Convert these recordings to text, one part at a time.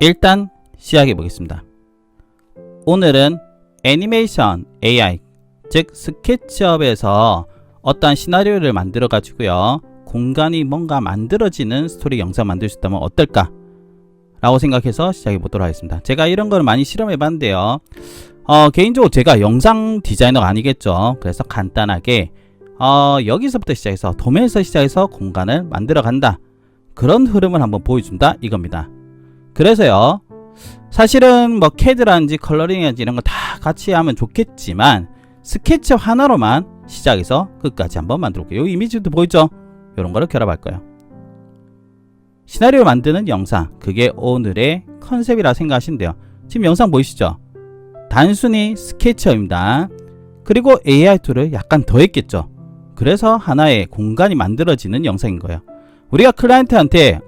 일단 시작해 보겠습니다. 오늘은 애니메이션 AI, 즉 스케치업에서 어떠한 시나리오를 만들어 가지고요, 공간이 뭔가 만들어지는 스토리 영상 만들 수 있다면 어떨까 라고 생각해서 시작해 보도록 하겠습니다. 제가 이런 거를 많이 실험해 봤는데요, 개인적으로 제가 영상 디자이너가 아니겠죠. 그래서 간단하게 여기서부터 시작해서 도면에서 시작해서 공간을 만들어 간다, 그런 흐름을 한번 보여준다 이겁니다. 그래서요, 사실은 뭐 CAD라든지 컬러링이라든지 이런 거 다 같이 하면 좋겠지만 스케치업 하나로만 시작해서 끝까지 한번 만들어 볼게요. 여기 이미지도 보이죠? 이런 거를 결합할 거예요. 시나리오 만드는 영상, 그게 오늘의 컨셉이라 생각하시면 돼요. 지금 영상 보이시죠? 단순히 스케치업입니다. 그리고 AI 툴을 약간 더했겠죠. 그래서 하나의 공간이 만들어지는 영상인 거예요. 우리가 클라이언트한테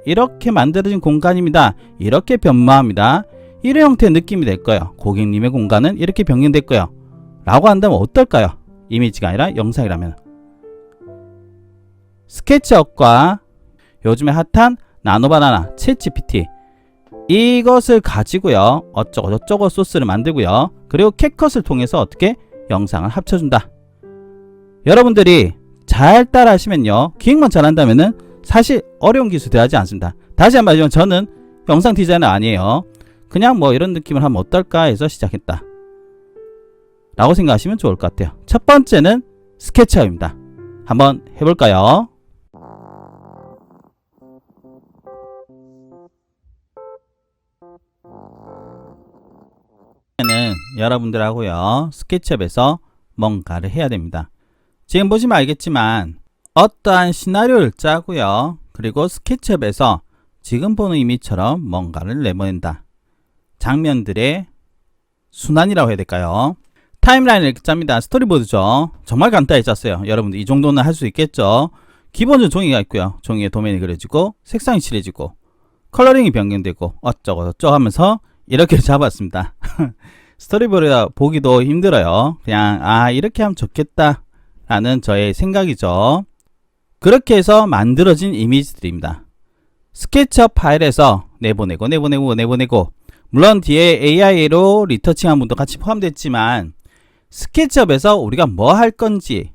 이렇게 만들어진 공간입니다, 이렇게 변모합니다, 이런 형태의 느낌이 될 거예요. 고객님의 공간은 이렇게 변경될 거예요 라고 한다면 어떨까요? 이미지가 아니라 영상이라면. 스케치업과 요즘에 핫한 나노바나나, 챗GPT, 이것을 가지고요, 어쩌고 저쩌고 소스를 만들고요, 그리고 캡컷을 통해서 어떻게 영상을 합쳐준다. 여러분들이 잘 따라 하시면요, 기획만 잘한다면은 사실 어려운 기술 대하지 않습니다. 다시 한번 말하지만 저는 영상 디자이너 아니에요. 그냥 뭐 이런 느낌을 하면 어떨까 해서 시작했다 라고 생각하시면 좋을 것 같아요. 첫 번째는 스케치업입니다. 한번 해볼까요? 여러분들하고요, 스케치업에서 뭔가를 해야 됩니다. 지금 보시면 알겠지만 어떠한 시나리오를 짜고요, 그리고 스케치업에서 지금 보는 이미지처럼 뭔가를 내보낸다. 장면들의 순환이라고 해야 될까요? 타임라인을 이렇게 짭니다. 스토리보드죠. 정말 간단히 짰어요. 여러분들 이 정도는 할 수 있겠죠. 기본적으로 종이가 있고요, 종이에 도면이 그려지고 색상이 칠해지고 컬러링이 변경되고 어쩌고 저쩌고 하면서 이렇게 잡았습니다. 스토리보드 보기도 힘들어요. 그냥 이렇게 하면 좋겠다 라는 저의 생각이죠. 그렇게 해서 만들어진 이미지들입니다. 스케치업 파일에서 내보내고 물론 뒤에 AI로 리터칭한 분도 같이 포함됐지만 스케치업에서 우리가 뭐 할 건지를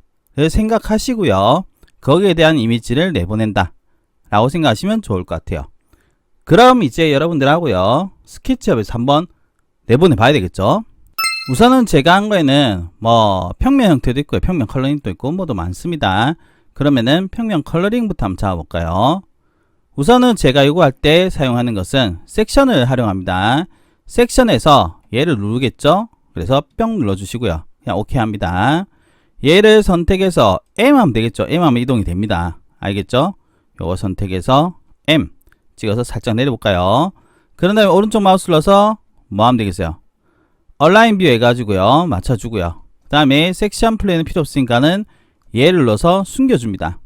생각하시고요, 거기에 대한 이미지를 내보낸다 라고 생각하시면 좋을 것 같아요. 그럼 이제 여러분들하고요, 스케치업에서 한번 내보내 봐야 되겠죠. 우선은 제가 한 거에는 뭐 평면 형태도 있고요, 평면 컬러링도 있고 뭐도 많습니다. 그러면은 평면 컬러링부터 한번 잡아볼까요? 우선은 제가 이거 할 때 사용하는 것은 섹션을 활용합니다. 섹션에서 얘를 누르겠죠. 그래서 뿅 눌러주시고요, 그냥 오케이 합니다. 얘를 선택해서 M 하면 되겠죠. M 하면 이동이 됩니다. 알겠죠? 요거 선택해서 M 찍어서 살짝 내려볼까요? 그런 다음에 오른쪽 마우스 눌러서 뭐 하면 되겠어요? 얼라인 뷰 해가지고요, 맞춰주고요. 그 다음에 섹션 플레이는 필요 없으니까는 얘를 눌러서 숨겨줍니다.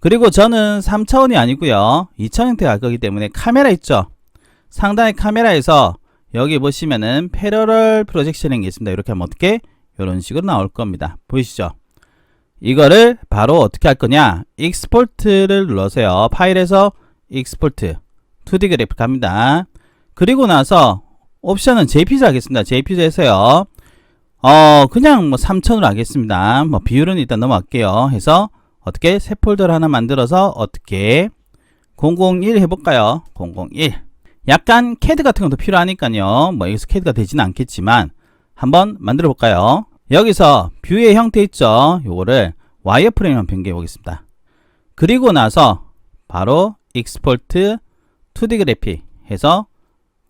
그리고 저는 3차원이 아니고요, 2차원 형태가 할 거기 때문에 카메라 있죠? 상단의 카메라에서 여기 보시면은 패러럴 프로젝션이 있습니다. 이렇게 하면 어떻게? 이런 식으로 나올 겁니다. 보이시죠? 이거를 바로 어떻게 할 거냐? 익스포트를 눌러서요, 파일에서 익스포트 2D 그래픽 합니다. 그리고 나서 옵션은 JPG 하겠습니다. JPG에서요, 그냥 뭐 3000으로 하겠습니다. 뭐 비율은 일단 넘어갈게요. 해서 어떻게 새 폴더를 하나 만들어서 어떻게 001 해볼까요? 001. 약간 CAD 같은 것도 필요하니까요, 뭐 여기서 CAD가 되지는 않겠지만 한번 만들어 볼까요? 여기서 뷰의 형태 있죠? 요거를 와이어프레임으로 변경해 보겠습니다. 그리고 나서 바로 익스포트 2D 그래픽 해서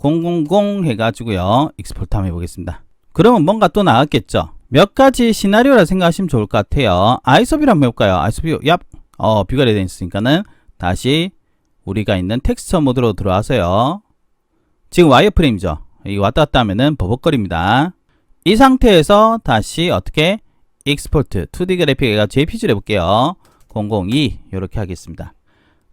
000 해가지고요, 익스포트 한번 해보겠습니다. 그러면 뭔가 또 나왔겠죠? 몇 가지 시나리오라 생각하시면 좋을 것 같아요. 아이소뷰를 한번 해볼까요? 아이소뷰, 뷰가 되어 있으니까는 다시 우리가 있는 텍스처 모드로 들어와서요, 지금 와이어프레임이죠? 이 왔다 갔다 하면은 버벅거립니다. 이 상태에서 다시 어떻게 익스포트 2D 그래픽 해가 JPG를 해볼게요. 002 이렇게 하겠습니다.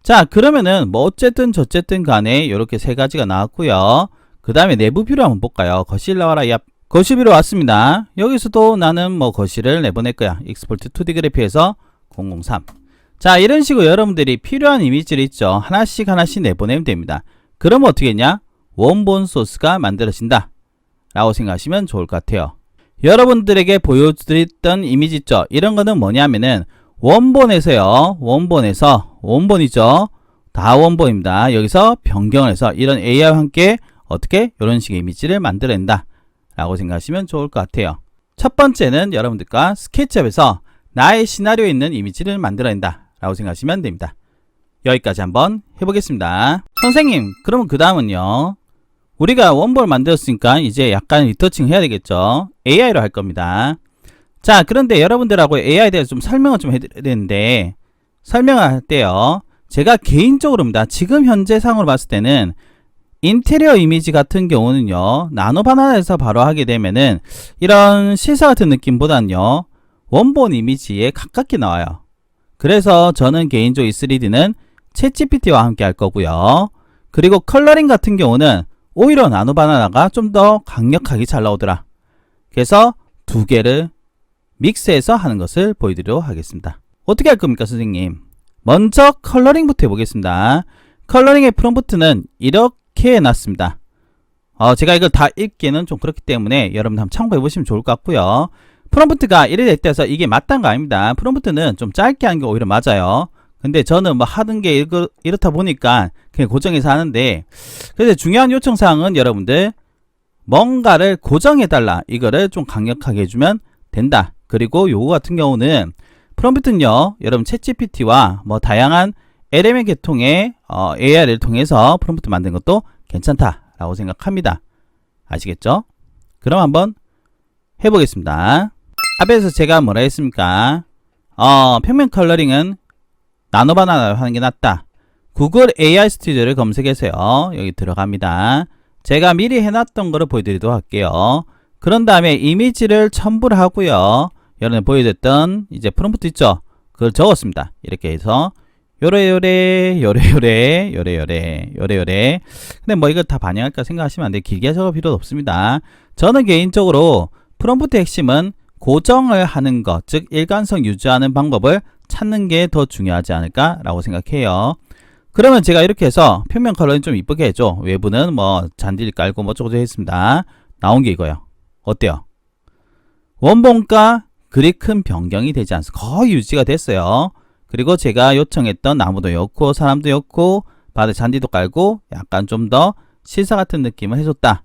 자, 그러면은 뭐 어쨌든 저쨌든 간에 이렇게 세 가지가 나왔고요. 그 다음에 내부 뷰를 한번 볼까요? 거실 나와라. 거실뷰로 왔습니다. 여기서도 나는 뭐 거실을 내보낼 거야. 익스포트 2D 그래픽에서 003. 자, 이런 식으로 여러분들이 필요한 이미지를 있죠, 하나씩 내보내면 됩니다. 그러면 어떻게 했냐? 원본 소스가 만들어진다 라고 생각하시면 좋을 것 같아요. 여러분들에게 보여드렸던 이미지 있죠? 이런 거는 뭐냐면은 원본에서요. 원본이죠. 다 원본입니다. 여기서 변경을 해서 이런 AI와 함께 어떻게 이런 식의 이미지를 만들어낸다 라고 생각하시면 좋을 것 같아요. 첫 번째는 여러분들과 스케치업에서 나의 시나리오에 있는 이미지를 만들어낸다 라고 생각하시면 됩니다. 여기까지 한번 해보겠습니다. 선생님, 그러면 그 다음은요. 우리가 원본을 만들었으니까 이제 약간 리터칭 해야 되겠죠. AI로 할 겁니다. 자, 그런데 여러분들하고 AI에 대해서 좀 설명을 좀 해드려야 되는데, 설명을 할 때요. 제가 개인적으로입니다. 지금 현재 상으로 봤을 때는 인테리어 이미지 같은 경우는요. 나노바나나에서 바로 하게 되면은 이런 실사 같은 느낌보다는요. 원본 이미지에 가깝게 나와요. 그래서 저는 개인적으로 이 3D는 챗GPT와 함께 할 거고요. 그리고 컬러링 같은 경우는 오히려 나노바나나가 좀 더 강력하게 잘 나오더라. 그래서 두 개를 믹스해서 하는 것을 보여드리도록 하겠습니다. 어떻게 할 겁니까, 선생님? 먼저 컬러링부터 해보겠습니다. 컬러링의 프롬프트는 이렇게 해놨습니다. 제가 이걸 다 읽기에는 좀 그렇기 때문에 여러분들 한번 참고해보시면 좋을 것 같고요. 프롬프트가 이래 됐다 해서 이게 맞다는 거 아닙니다. 프롬프트는 좀 짧게 하는 게 오히려 맞아요. 근데 저는 뭐 하는 게 이렇다 보니까 그냥 고정해서 하는데, 그래서 중요한 요청사항은 여러분들 뭔가를 고정해달라, 이거를 좀 강력하게 해주면 된다. 그리고 요거 같은 경우는 프롬프트는요, 여러분 챗GPT와 뭐 다양한 LMA 계통의 AI를 통해서 프롬프트 만든 것도 괜찮다라고 생각합니다. 아시겠죠? 그럼 한번 해보겠습니다. 앞에서 제가 뭐라 했습니까? 평면 컬러링은 나노바나나로 하는 게 낫다. 구글 AI 스튜디오를 검색해서요. 여기 들어갑니다. 제가 미리 해놨던 거를 보여드리도록 할게요. 그런 다음에 이미지를 첨부를 하고요. 여러분이 보여줬던 이제 프롬프트 있죠? 그걸 적었습니다. 이렇게 해서 요래요래 근데 뭐 이걸 다 반영할까 생각하시면 안 돼요. 길게 적을 필요도 없습니다. 저는 개인적으로 프롬프트의 핵심은 고정을 하는 것, 즉 일관성 유지하는 방법을 찾는 게 더 중요하지 않을까 라고 생각해요. 그러면 제가 이렇게 해서 평면 컬러는 좀 이쁘게 해줘. 외부는 뭐 잔디를 깔고 뭐 어쩌고저쩌고 했습니다. 나온 게 이거예요. 어때요? 원본과 그리 큰 변경이 되지 않습니다. 거의 유지가 됐어요. 그리고 제가 요청했던 나무도 였고 사람도 였고 바닥에 잔디도 깔고 약간 좀 더 실사 같은 느낌을 해줬다.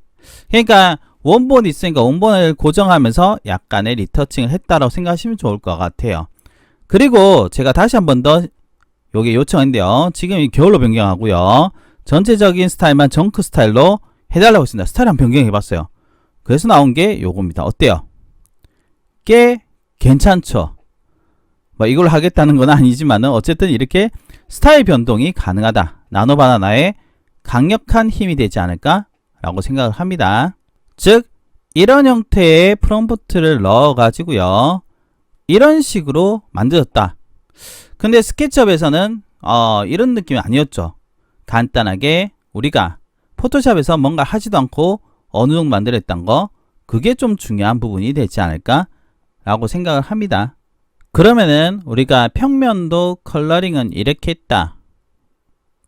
그러니까 원본이 있으니까 원본을 고정하면서 약간의 리터칭을 했다라고 생각하시면 좋을 것 같아요. 그리고 제가 다시 한 번 더 여기 요청했는데요. 지금 이 겨울로 변경하고요. 전체적인 스타일만 정크 스타일로 해달라고 했습니다. 스타일 한번 변경해봤어요. 그래서 나온 게 요겁니다. 어때요? 꽤 괜찮죠? 뭐 이걸 하겠다는 건 아니지만은 어쨌든 이렇게 스타일 변동이 가능하다. 나노바나나의 강력한 힘이 되지 않을까? 라고 생각을 합니다. 즉 이런 형태의 프롬프트를 넣어 가지고요. 이런 식으로 만들었다. 근데 스케치업에서는 이런 느낌이 아니었죠. 간단하게 우리가 포토샵에서 뭔가 하지도 않고 어느 정도 만들었던 거, 그게 좀 중요한 부분이 되지 않을까 라고 생각을 합니다. 그러면은 우리가 평면도 컬러링은 이렇게 했다.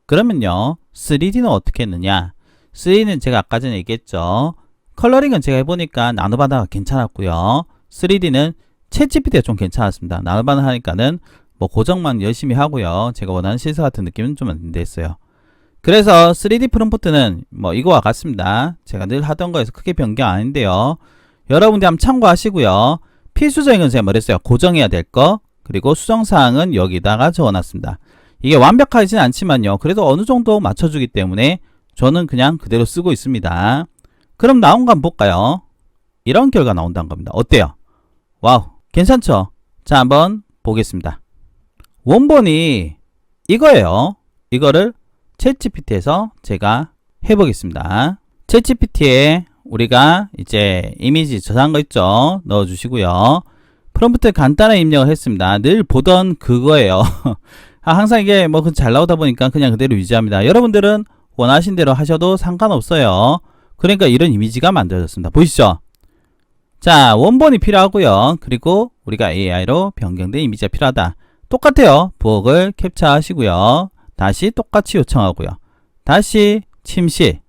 그러면요 3D는 어떻게 했느냐? 3D는 제가 아까 전에 얘기했죠. 컬러링은 제가 해보니까 나노바나나가 괜찮았고요. 3D는 챗GPT가 좀 괜찮았습니다. 나노바나나 하니까는 뭐 고정만 열심히 하고요. 제가 원하는 실사 같은 느낌은 좀 안 됐어요. 그래서 3D 프롬프트는 뭐 이거와 같습니다. 제가 늘 하던 거에서 크게 변경 아닌데요. 여러분들 한번 참고하시고요. 필수적인 건 제가 뭐랬어요? 고정해야 될 거, 그리고 수정사항은 여기다가 적어놨습니다. 이게 완벽하진 않지만요. 그래도 어느 정도 맞춰주기 때문에 저는 그냥 그대로 쓰고 있습니다. 그럼 나온 거 한번 볼까요? 이런 결과 나온다는 겁니다. 어때요? 와우, 괜찮죠? 자, 한번 보겠습니다. 원본이 이거예요. 이거를 챗GPT에서 제가 해보겠습니다. 챗GPT에 우리가 이제 이미지 저장한 거 있죠? 넣어주시고요. 프롬프트 간단한 입력을 했습니다. 늘 보던 그거예요. 항상 이게 뭐 잘 나오다 보니까 그냥 그대로 유지합니다. 여러분들은 원하신 대로 하셔도 상관없어요. 그러니까 이런 이미지가 만들어졌습니다. 보이시죠? 자, 원본이 필요하고요. 그리고 우리가 AI로 변경된 이미지가 필요하다. 똑같아요. 부엌을 캡처하시고요. 다시 똑같이 요청하고요. 다시 침실,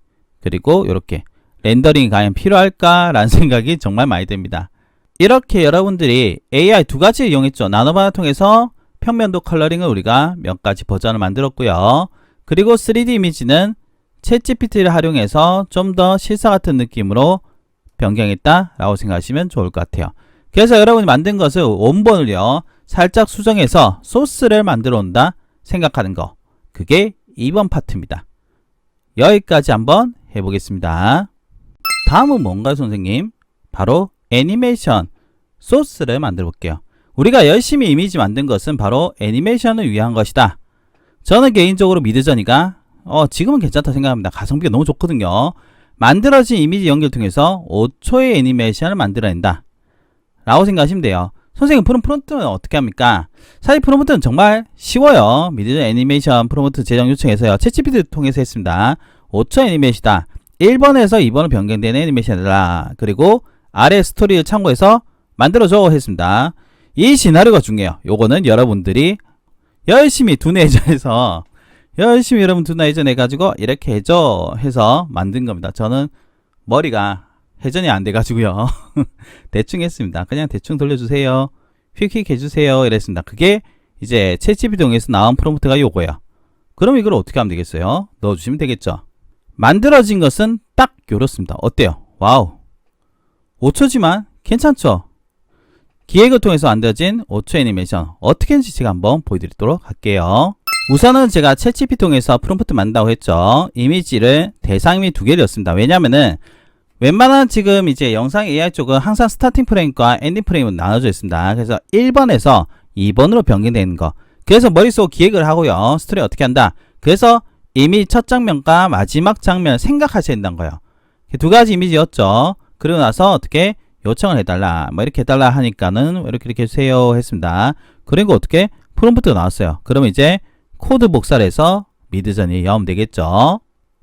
그리고 이렇게 렌더링이 과연 필요할까라는 생각이 정말 많이 듭니다. 이렇게 여러분들이 AI 두 가지를 이용했죠. 나노바나 통해서 평면도 컬러링을 우리가 몇 가지 버전을 만들었고요. 그리고 3D 이미지는 챗GPT를 활용해서 좀 더 실사 같은 느낌으로 변경했다라고 생각하시면 좋을 것 같아요. 그래서 여러분이 만든 것을 원본을요 살짝 수정해서 소스를 만들어 온다 생각하는 거, 그게 2번 파트입니다. 여기까지 한번 해보겠습니다. 다음은 뭔가요, 선생님? 바로 애니메이션 소스를 만들어 볼게요. 우리가 열심히 이미지 만든 것은 바로 애니메이션을 위한 것이다. 저는 개인적으로 미드저니가 지금은 괜찮다 생각합니다. 가성비가 너무 좋거든요. 만들어진 이미지 연결 통해서 5초의 애니메이션을 만들어낸다 라고 생각하시면 돼요. 선생님, 프롬프트는 어떻게 합니까? 사실 프롬프트는 정말 쉬워요. 미드저니 애니메이션 프롬프트 제작 요청해서요 챗GPT 통해서 했습니다. 5초 애니메이션이다. 1번에서 2번으로 변경되는 애니메이션이다. 그리고 아래 스토리를 참고해서 만들어줘 했습니다. 이 시나리오가 중요해요. 요거는 여러분들이 열심히 두뇌 회전해서 열심히 여러분 두뇌 회전 해가지고 이렇게 해줘 해서 만든 겁니다. 저는 머리가 회전이 안 돼가지고요 대충 했습니다. 그냥 대충 돌려주세요, 휙휙 해주세요 이랬습니다. 그게 이제 챗GPT 통해서 나온 프롬프트가 요거예요. 그럼 이걸 어떻게 하면 되겠어요? 넣어주시면 되겠죠. 만들어진 것은 딱 요렇습니다. 어때요? 와우, 5초지만 괜찮죠? 기획을 통해서 만들어진 5초 애니메이션 어떻게 했는지 제가 한번 보여드리도록 할게요. 우선은 제가 챗GPT 통해서 프롬프트 만든다고 했죠. 이미지를 대상 이미지 2개를 였습니다. 왜냐면은 웬만한 지금 이제 영상 AI 쪽은 항상 스타팅 프레임과 엔딩 프레임으로 나눠져 있습니다. 그래서 1번에서 2번으로 변경되는 거. 그래서 머릿속 기획을 하고요. 스토리 어떻게 한다. 그래서 이미 첫 장면과 마지막 장면을 생각하셔야 된다는 거예요. 두 가지 이미지였죠. 그리고 나서 어떻게 요청을 해달라, 뭐 이렇게 해달라 하니까는 이렇게 해주세요 했습니다. 그리고 어떻게 프롬프트가 나왔어요. 그러면 이제 코드 복사를 해서 미드저니 넣으면 되겠죠.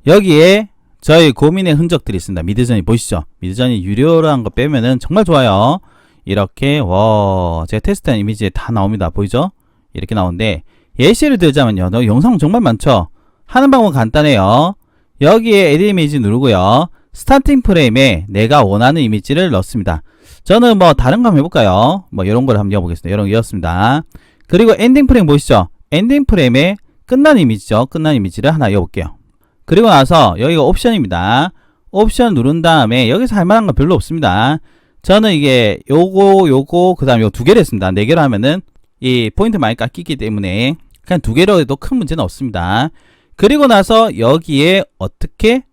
여기에 저희 고민의 흔적들이 있습니다. 미드저니 보시죠. 미드저니 유료라는 거 빼면은 정말 좋아요. 이렇게 제가 테스트한 이미지에 다 나옵니다. 보이죠? 이렇게 나오는데 예시를 들자면요. 영상 정말 많죠? 하는 방법은 간단해요. 여기에 에디 이미지 누르고요. 스타팅 프레임에 내가 원하는 이미지를 넣습니다. 저는 뭐 다른 거 한번 해볼까요? 뭐 이런 걸 한번 넣어보겠습니다. 이런 거 넣었습니다. 그리고 엔딩 프레임 보시죠? 엔딩 프레임에 끝난 이미지죠. 끝난 이미지를 하나 넣어볼게요. 그리고 나서 여기가 옵션입니다. 옵션 누른 다음에 여기서 할 만한 건 별로 없습니다. 저는 이게 요거 그 다음에 요 두 개를 했습니다. 네 개로 하면은 이 포인트 많이 깎이기 때문에 그냥 두 개로 해도 큰 문제는 없습니다. 그리고 나서 여기에 어떻게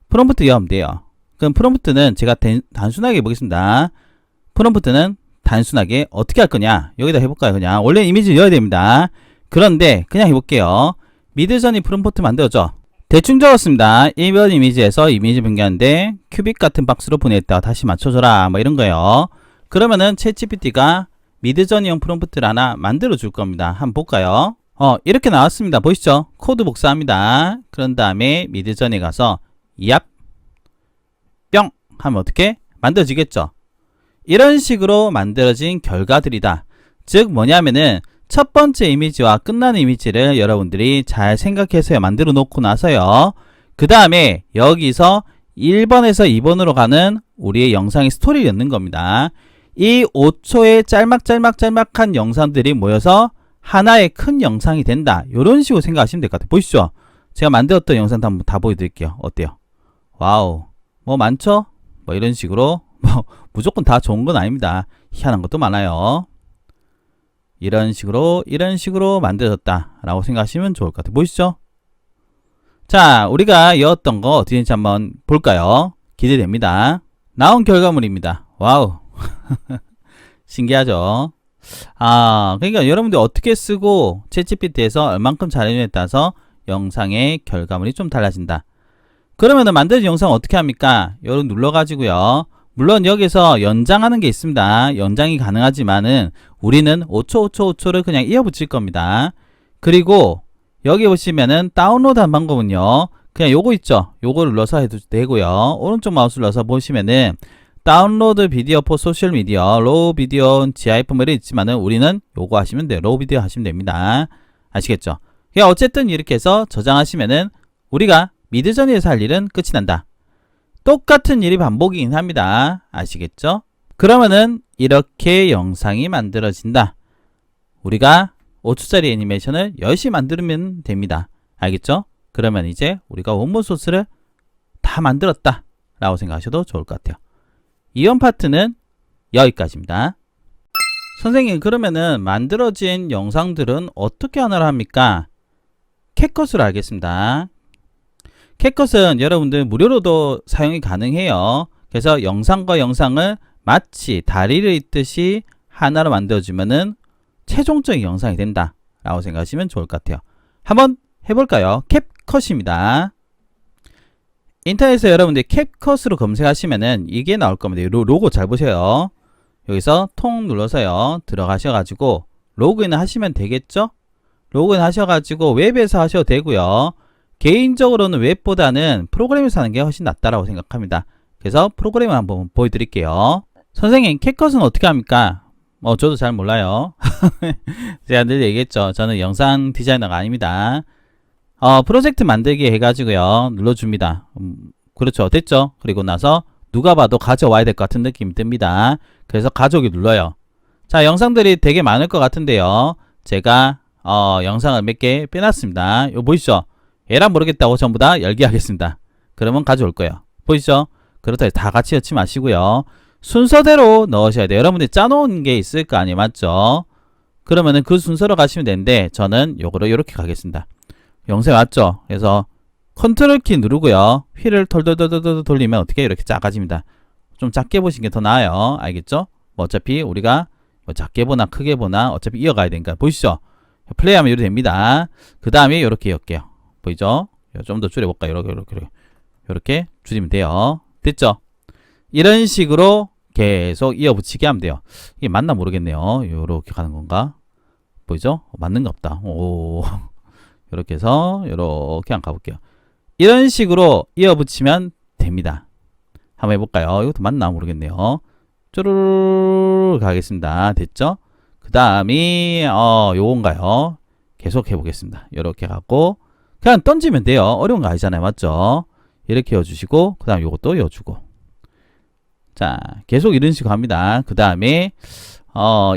프롬프트 넣으면 돼요. 그럼 프롬프트는 제가 단순하게 해보겠습니다. 프롬프트는 단순하게 어떻게 할 거냐, 여기다 해볼까요? 그냥 원래 이미지 넣어야 됩니다. 그런데 그냥 해볼게요. 미드저니 프롬프트 만들어줘. 대충 적었습니다. 1번 이미지에서 이미지 변경하는데 큐빅 같은 박스로 보냈다, 다시 맞춰줘라, 뭐 이런 거예요. 그러면은 챗GPT가 미드저니용 프롬프트를 하나 만들어 줄 겁니다. 한번 볼까요? 이렇게 나왔습니다. 보이시죠? 코드 복사합니다. 그런 다음에 미드저니 가서 얍 뿅 하면 어떻게 만들어지겠죠? 이런 식으로 만들어진 결과들이다. 즉 뭐냐면은 첫 번째 이미지와 끝나는 이미지를 여러분들이 잘 생각해서 만들어 놓고 나서요, 그 다음에 여기서 1번에서 2번으로 가는 우리의 영상의 스토리를 넣는 겁니다. 이 5초의 짤막한 영상들이 모여서 하나의 큰 영상이 된다. 이런 식으로 생각하시면 될 것 같아요. 보시죠. 제가 만들었던 영상도 한번 다 보여드릴게요. 어때요? 와우, 뭐 많죠? 뭐 이런 식으로 뭐 무조건 다 좋은 건 아닙니다. 희한한 것도 많아요. 이런 식으로 만들어졌다 라고 생각하시면 좋을 것 같아요. 보이시죠? 자, 우리가 이었던 거 어떻게 되는지 한번 볼까요? 기대됩니다. 나온 결과물입니다. 와우 신기하죠? 그러니까 여러분들 어떻게 쓰고 챗GPT에서 얼만큼 잘해주냐에 따라서 영상의 결과물이 좀 달라진다. 그러면은 만들어진 영상 어떻게 합니까? 요런 눌러가지고요. 물론 여기서 연장하는 게 있습니다. 연장이 가능하지만은 우리는 5초를 그냥 이어붙일 겁니다. 그리고 여기 보시면은 다운로드한 방법은요, 그냥 요거 있죠? 요거 눌러서 해도 되고요. 오른쪽 마우스 눌러서 보시면은 다운로드 비디오 포 소셜 미디어, 로우 비디오, GIF 뭐 이런 있지만은 우리는 요거 하시면 돼요. 로우 비디오 하시면 됩니다. 아시겠죠? 그냥 어쨌든 이렇게 해서 저장하시면은 우리가 미드저니에서 할 일은 끝이 난다. 똑같은 일이 반복이긴 합니다. 아시겠죠? 그러면은 이렇게 영상이 만들어진다. 우리가 5초짜리 애니메이션을 열심히 만들면 됩니다. 알겠죠? 그러면 이제 우리가 원본 소스를 다 만들었다 라고 생각하셔도 좋을 것 같아요. 이번 파트는 여기까지입니다. 선생님, 그러면은 만들어진 영상들은 어떻게 하나로 합니까? 캣컷으로 하겠습니다. 캣컷은 여러분들 무료로도 사용이 가능해요. 그래서 영상과 영상을 마치 다리를 잇듯이 하나로 만들어주면은 최종적인 영상이 된다 라고 생각하시면 좋을 것 같아요. 한번 해볼까요? 캡컷입니다. 인터넷에서 여러분들 캡컷으로 검색하시면은 이게 나올 겁니다. 로고 잘 보세요. 여기서 통 눌러서요 들어가셔가지고 로그인을 하시면 되겠죠? 로그인 하셔가지고 웹에서 하셔도 되고요. 개인적으로는 웹보다는 프로그램에서 하는 게 훨씬 낫다라고 생각합니다. 그래서 프로그램을 한번 보여드릴게요. 선생님, 캡컷은 어떻게 합니까? 저도 잘 몰라요. 제가 늘 얘기했죠. 저는 영상 디자이너가 아닙니다. 프로젝트 만들기 해가지고요 눌러줍니다. 그렇죠, 됐죠? 그리고 나서 누가 봐도 가져와야 될 것 같은 느낌이 듭니다. 그래서 가져오기 눌러요. 자, 영상들이 되게 많을 것 같은데요, 제가 영상을 몇 개 빼놨습니다. 이거 보이시죠? 에라 모르겠다고 전부 다 열기 하겠습니다. 그러면 가져올 거예요. 보이시죠? 그렇다고 다 같이 넣지 마시고요, 순서대로 넣으셔야 돼요. 여러분들이 짜놓은 게 있을 거 아니에요, 맞죠? 그러면은 그 순서로 가시면 되는데 저는 요거로 이렇게 가겠습니다. 영상 왔죠? 그래서 컨트롤 키 누르고요, 휠을 덜덜덜덜 돌리면 어떻게 이렇게 작아집니다. 좀 작게 보시는 게 더 나아요. 알겠죠? 어차피 우리가 작게 보나 크게 보나 어차피 이어가야 되니까. 보이시죠? 플레이하면 이렇게 됩니다. 그 다음에 이렇게 열게요. 보이죠? 좀 더 줄여볼까요? 이렇게 줄이면 돼요. 됐죠? 이런 식으로 계속 이어붙이게 하면 돼요. 이게 맞나 모르겠네요. 이렇게 가는 건가? 보이죠? 맞는가 없다. 오. 이렇게 해서 이렇게 한번 가볼게요. 이런 식으로 이어붙이면 됩니다. 한번 해볼까요? 이것도 맞나 모르겠네요. 쪼르르 가겠습니다. 됐죠? 그 다음이 요건가요? 계속 해보겠습니다. 이렇게 갖고 그냥 던지면 돼요. 어려운 거 아니잖아요, 맞죠? 이렇게 이어주시고 그 다음 요것도 이어주고, 자 계속 이런 식으로 합니다. 그 다음에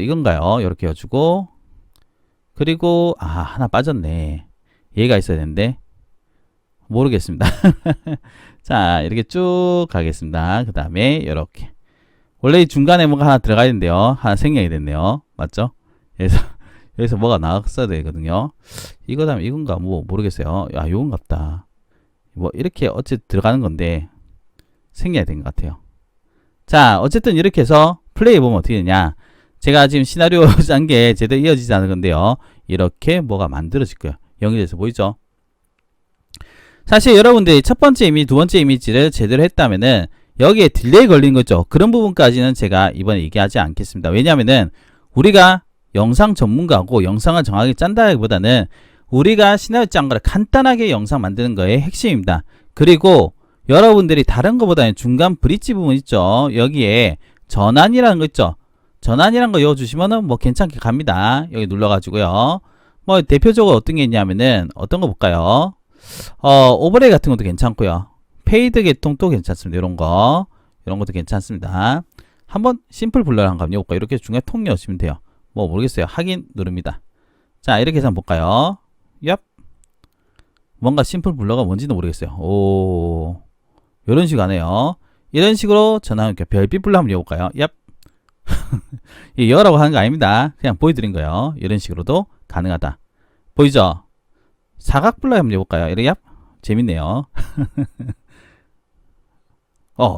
이건가요? 이렇게 이어주고, 그리고 하나 빠졌네. 얘가 있어야 되는데 모르겠습니다. 자, 이렇게 쭉 가겠습니다. 그 다음에 이렇게, 원래 이 중간에 뭐가 하나 들어가야 되는데요, 하나 생략이 됐네요, 맞죠? 그래서 여기서 뭐가 나왔어야 되거든요. 이거 다음에 이건가 뭐 모르겠어요. 요건 같다. 뭐 이렇게 어쨌든 들어가는 건데 생략이 된 것 같아요. 자, 어쨌든 이렇게 해서 플레이 보면 어떻게 되냐, 제가 지금 시나리오 짠 게 제대로 이어지지 않은 건데요, 이렇게 뭐가 만들어질 거예요. 연결돼서 보이죠? 사실 여러분들이 첫 번째 이미지, 두 번째 이미지를 제대로 했다면은 여기에 딜레이 걸린 거죠. 그런 부분까지는 제가 이번에 얘기하지 않겠습니다. 왜냐하면은 우리가 영상 전문가고 영상을 정확하게 짠다기보다는 우리가 시나리오 짠 거를 간단하게 영상 만드는 거에 핵심입니다. 그리고 여러분들이 다른 것보다는 중간 브릿지 부분 있죠. 여기에 전환이라는 거 있죠. 전환이라는 거 넣어주시면은 뭐 괜찮게 갑니다. 여기 눌러가지고요. 뭐 대표적으로 어떤 게 있냐면은 어떤 거 볼까요? 오버레이 같은 것도 괜찮고요. 페이드 계통도 괜찮습니다. 이런 것도 괜찮습니다. 한번 심플 블러를 한번 해볼까요? 이렇게 중간에 통 넣으시면 돼요. 뭐 모르겠어요. 확인 누릅니다. 자, 이렇게 해서 한번 볼까요? 얍. 뭔가 심플 블러가 뭔지도 모르겠어요. 오, 이런 식으로 하네요. 이런 식으로 전화하면 별빛 블러 한번 해볼까요? 얍. 이 여라고 하는 거 아닙니다. 그냥 보여드린 거예요. 이런 식으로도 가능하다. 보이죠? 사각 블러 한번 해볼까요? 이렇게 얍. 재밌네요.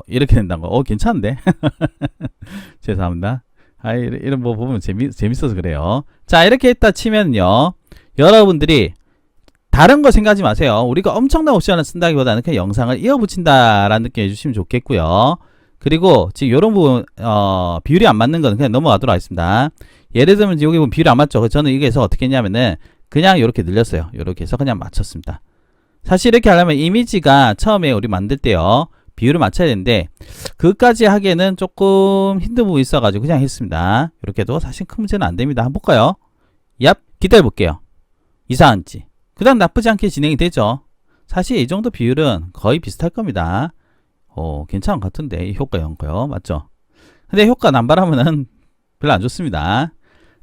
이렇게 된다는 거. 괜찮은데? 죄송합니다. 이런 거 보면 재밌어서 그래요. 자, 이렇게 했다 치면요, 여러분들이 다른 거 생각하지 마세요. 우리가 엄청난 옵션을 쓴다기보다는 그냥 영상을 이어붙인다라는 느낌 해주시면 좋겠고요. 그리고 지금 이런 부분 비율이 안 맞는 거는 그냥 넘어가도록 하겠습니다. 예를 들면 여기 보면 비율이 안 맞죠. 저는 여기에서 어떻게 했냐면은 그냥 이렇게 늘렸어요. 이렇게 해서 그냥 맞췄습니다. 사실 이렇게 하려면 이미지가 처음에 우리 만들 때요, 비율을 맞춰야 되는데 그것까지 하기에는 조금 힘든 부분이 있어가지고 그냥 했습니다. 이렇게 해도 사실 큰 문제는 안 됩니다. 한번 볼까요? 얍. 기다려 볼게요. 이상한지. 그 다음 나쁘지 않게 진행이 되죠. 사실 이 정도 비율은 거의 비슷할 겁니다. 괜찮은 것 같은데 이 효과 연거요. 맞죠? 근데 효과 남발하면은 별로 안 좋습니다.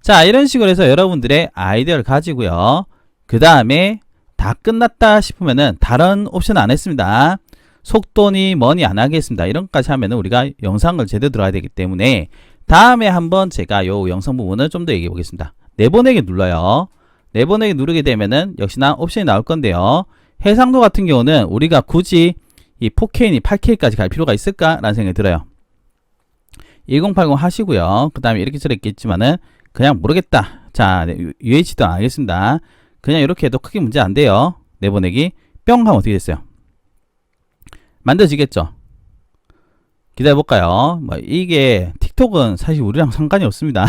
자, 이런 식으로 해서 여러분들의 아이디어를 가지고요. 그 다음에 다 끝났다 싶으면은 다른 옵션 안 했습니다. 속도니 뭐니 안 하겠습니다. 이런 것까지 하면은 우리가 영상을 제대로 들어야 되기 때문에 다음에 한번 제가 요 영상 부분을 좀 더 얘기해 보겠습니다. 내보내기 눌러요. 내보내기 누르게 되면은 역시나 옵션이 나올 건데요. 해상도 같은 경우는 우리가 굳이 이 4K니 8K까지 갈 필요가 있을까? 라는 생각이 들어요. 1080 하시고요. 그 다음에 이렇게 있겠지만은 그냥 모르겠다. 자, UH도 안 하겠습니다. 그냥 이렇게 해도 크게 문제 안 돼요. 내보내기 뿅 하면 어떻게 됐어요? 만들어지겠죠? 기다려볼까요? 뭐 이게 틱톡은 사실 우리랑 상관이 없습니다.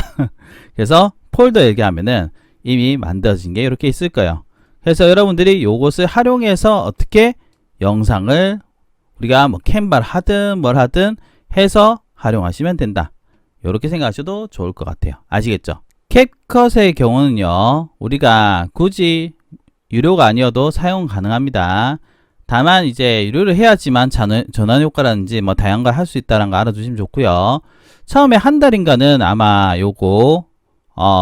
그래서 폴더 얘기하면은 이미 만들어진 게 이렇게 있을 거예요. 그래서 여러분들이 요것을 활용해서 어떻게 영상을 우리가 뭐 캔버를 하든 뭘 하든 해서 활용하시면 된다. 이렇게 생각하셔도 좋을 것 같아요. 아시겠죠? 캡컷의 경우는요, 우리가 굳이 유료가 아니어도 사용 가능합니다. 다만 이제 유료를 해야지만 전환 효과라든지 뭐 다양한 걸 할 수 있다는 거 알아두시면 좋고요. 처음에 한 달인가는 아마 요거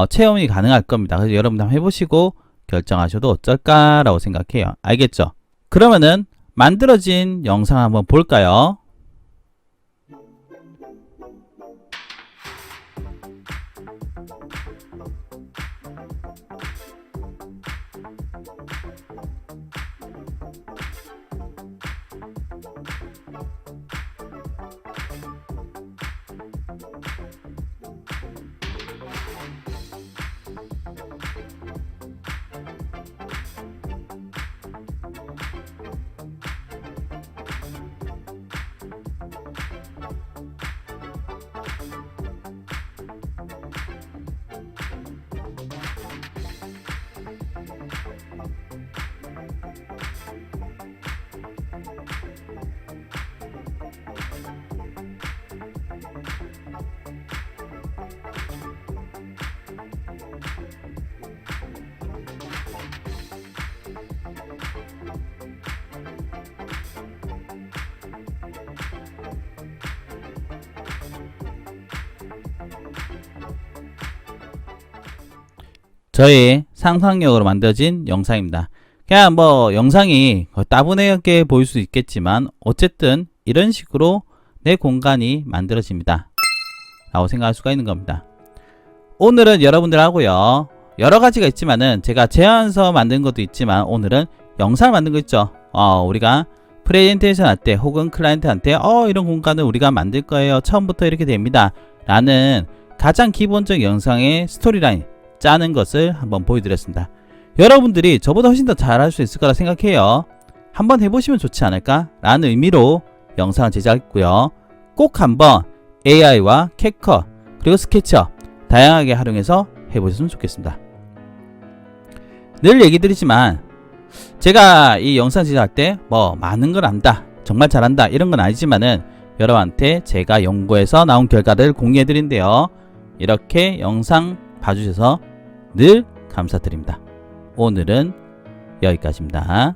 체험이 가능할 겁니다. 그래서 여러분들 한번 해보시고 결정하셔도 어쩔까라고 생각해요. 알겠죠? 그러면은 만들어진 영상 한번 볼까요? 저희 상상력으로 만들어진 영상입니다. 그냥 뭐 영상이 따분하게 보일 수 있겠지만 어쨌든 이런 식으로 내 공간이 만들어집니다 라고 생각할 수가 있는 겁니다. 오늘은 여러분들하고요, 여러 가지가 있지만은 제가 제안서 만든 것도 있지만 오늘은 영상을 만든 거 있죠. 우리가 프레젠테이션 할 때 혹은 클라이언트한테 이런 공간을 우리가 만들 거예요, 처음부터 이렇게 됩니다 라는 가장 기본적 영상의 스토리라인 짜는 것을 한번 보여드렸습니다. 여러분들이 저보다 훨씬 더 잘할 수 있을 거라 생각해요. 한번 해보시면 좋지 않을까 라는 의미로 영상을 제작했고요. 꼭 한번 AI와 캡컷 그리고 스케치업 다양하게 활용해서 해보셨으면 좋겠습니다. 늘 얘기 드리지만 제가 이 영상 제작할 때 뭐 많은 걸 안다, 정말 잘한다 이런 건 아니지만은 여러분한테 제가 연구해서 나온 결과를 공유해 드린대요. 이렇게 영상 봐주셔서 늘 감사드립니다. 오늘은 여기까지입니다.